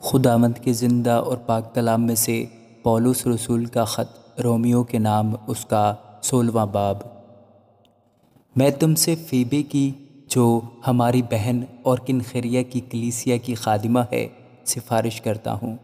خداوند کے زندہ اور پاک کلام میں سے پولس رسول کا خط رومیو کے نام، اس کا 16واں باب۔ میں تم سے فیبے کی، جو ہماری بہن اور کنخریہ کی کلیسیا کی خادمہ ہے، سفارش کرتا ہوں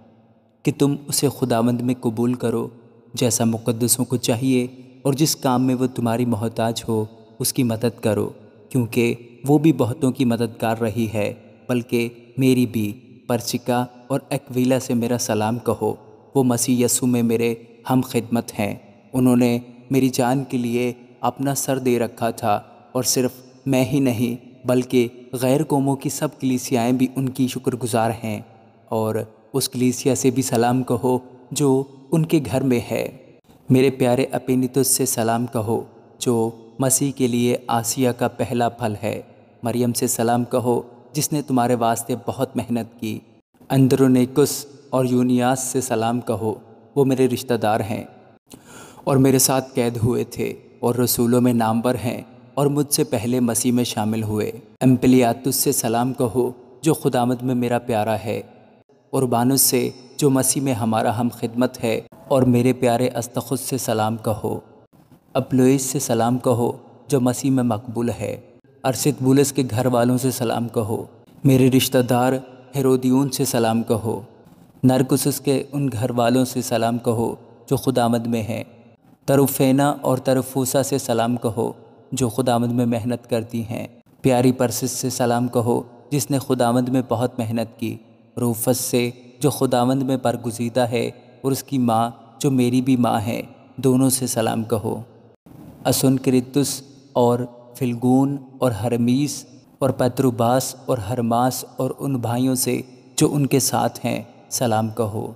کہ تم اسے خداوند میں قبول کرو، جیسا مقدسوں کو چاہیے، اور جس کام میں وہ تمہاری محتاج ہو اس کی مدد کرو، کیونکہ وہ بھی بہتوں کی مددگار رہی ہے، بلکہ میری بھی۔ پرسکا اور ایکویلا سے میرا سلام کہو، وہ مسیح یسوع میں میرے ہم خدمت ہیں۔ انہوں نے میری جان کے لیے اپنا سر دے رکھا تھا، اور صرف میں ہی نہیں بلکہ غیر قوموں کی سب کلیسیائیں بھی ان کی شکر گزار ہیں۔ اور اس کلیسیا سے بھی سلام کہو جو ان کے گھر میں ہے۔ میرے پیارے اپینیتس سے سلام کہو، جو مسیح کے لیے آسیہ کا پہلا پھل ہے۔ مریم سے سلام کہو، جس نے تمہارے واسطے بہت محنت کی۔ اندرونیکس اور یونیاس سے سلام کہو، وہ میرے رشتہ دار ہیں اور میرے ساتھ قید ہوئے تھے، اور رسولوں میں نامور ہیں، اور مجھ سے پہلے مسیح میں شامل ہوئے۔ امپلیاتس سے سلام کہو، جو خداوند میں میرا پیارا ہے۔ اربانس سے، جو مسیح میں ہمارا ہم خدمت ہے، اور میرے پیارے استخس سے سلام کہو۔ اپلوئس سے سلام کہو، جو مسیح میں مقبول ہے۔ ارسطبولس کے گھر والوں سے سلام کہو۔ میرے رشتہ دار ہیرودیون سے سلام کہو۔ نرکسس کے ان گھر والوں سے سلام کہو جو خداوند میں ہیں۔ تروفینا اور ترفوسا سے سلام کہو، جو خداوند میں محنت کرتی ہیں۔ پیاری پرسس سے سلام کہو، جس نے خداوند میں بہت محنت کی۔ روفس سے، جو خداوند میں برگزیدہ ہے، اور اس کی ماں جو میری بھی ماں ہے، دونوں سے سلام کہو۔ اسنکریتس اور فلگون اور ہرمیس اور پتروباس اور ہرماس اور ان بھائیوں سے جو ان کے ساتھ ہیں، سلام کہو۔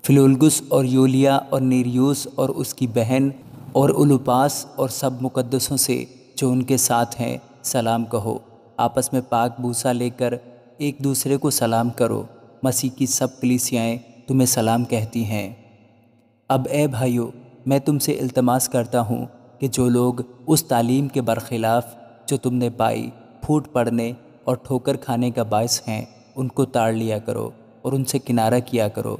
فلولگس اور یولیا اور نیریوس اور اس کی بہن اور اولوپاس اور سب مقدسوں سے جو ان کے ساتھ ہیں، سلام کہو۔ آپس میں پاک بوسہ لے کر ایک دوسرے کو سلام کرو۔ مسیح کی سب کلیسیائیں تمہیں سلام کہتی ہیں۔ اب اے بھائیو، میں تم سے التماس کرتا ہوں کہ جو لوگ اس تعلیم کے برخلاف جو تم نے پائی، پھوٹ پڑنے اور ٹھوکر کھانے کا باعث ہیں، ان کو تاڑ لیا کرو اور ان سے کنارہ کیا کرو،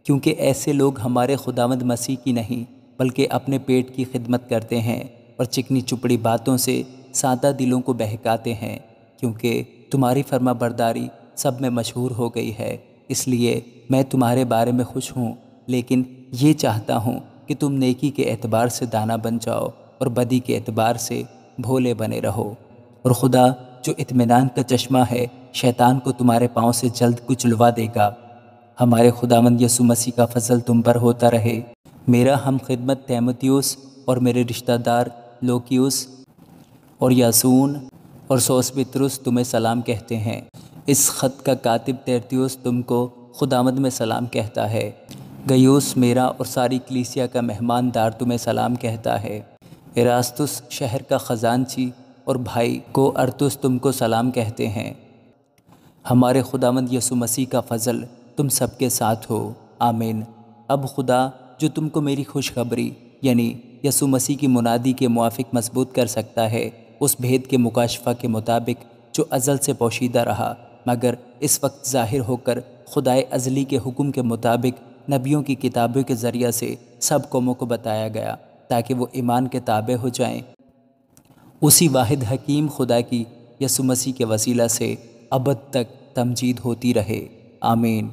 کیونکہ ایسے لوگ ہمارے خداوند مسیح کی نہیں بلکہ اپنے پیٹ کی خدمت کرتے ہیں، اور چکنی چپڑی باتوں سے سادہ دلوں کو بہکاتے ہیں۔ کیونکہ تمہاری فرما برداری سب میں مشہور ہو گئی ہے، اس لیے میں تمہارے بارے میں خوش ہوں، لیکن یہ چاہتا ہوں کہ تم نیکی کے اعتبار سے دانا بن جاؤ اور بدی کے اعتبار سے بھولے بنے رہو۔ اور خدا جو اطمینان کا چشمہ ہے، شیطان کو تمہارے پاؤں سے جلد کچلوا دے گا۔ ہمارے خداوند یسوع مسیح کا فضل تم پر ہوتا رہے۔ میرا ہم خدمت تیموتیوس اور میرے رشتہ دار لوکیوس اور یاسون اور سوسپترس تمہیں سلام کہتے ہیں۔ اس خط کا کاتب تیرتیوس تم کو خداوند میں سلام کہتا ہے۔ گیوس میرا اور ساری کلیسیا کا مہمان دار تمہیں سلام کہتا ہے۔ ایراستس شہر کا خزانچی اور بھائی کو ارتس تم کو سلام کہتے ہیں۔ ہمارے خداوند یسوع مسیح کا فضل تم سب کے ساتھ ہو، آمین۔ اب خدا جو تم کو میری خوشخبری یعنی یسوع مسیح کی منادی کے موافق مضبوط کر سکتا ہے، اس بھید کے مکاشفہ کے مطابق جو ازل سے پوشیدہ رہا مگر اس وقت ظاہر ہو کر خدائے ازلی کے حکم کے مطابق نبیوں کی کتابوں کے ذریعہ سے سب قوموں کو بتایا گیا، تاکہ وہ ایمان کے تابع ہو جائیں۔ اسی واحد حکیم خدا کی یسوع مسیح کے وسیلہ سے ابد تک تمجید ہوتی رہے، آمین۔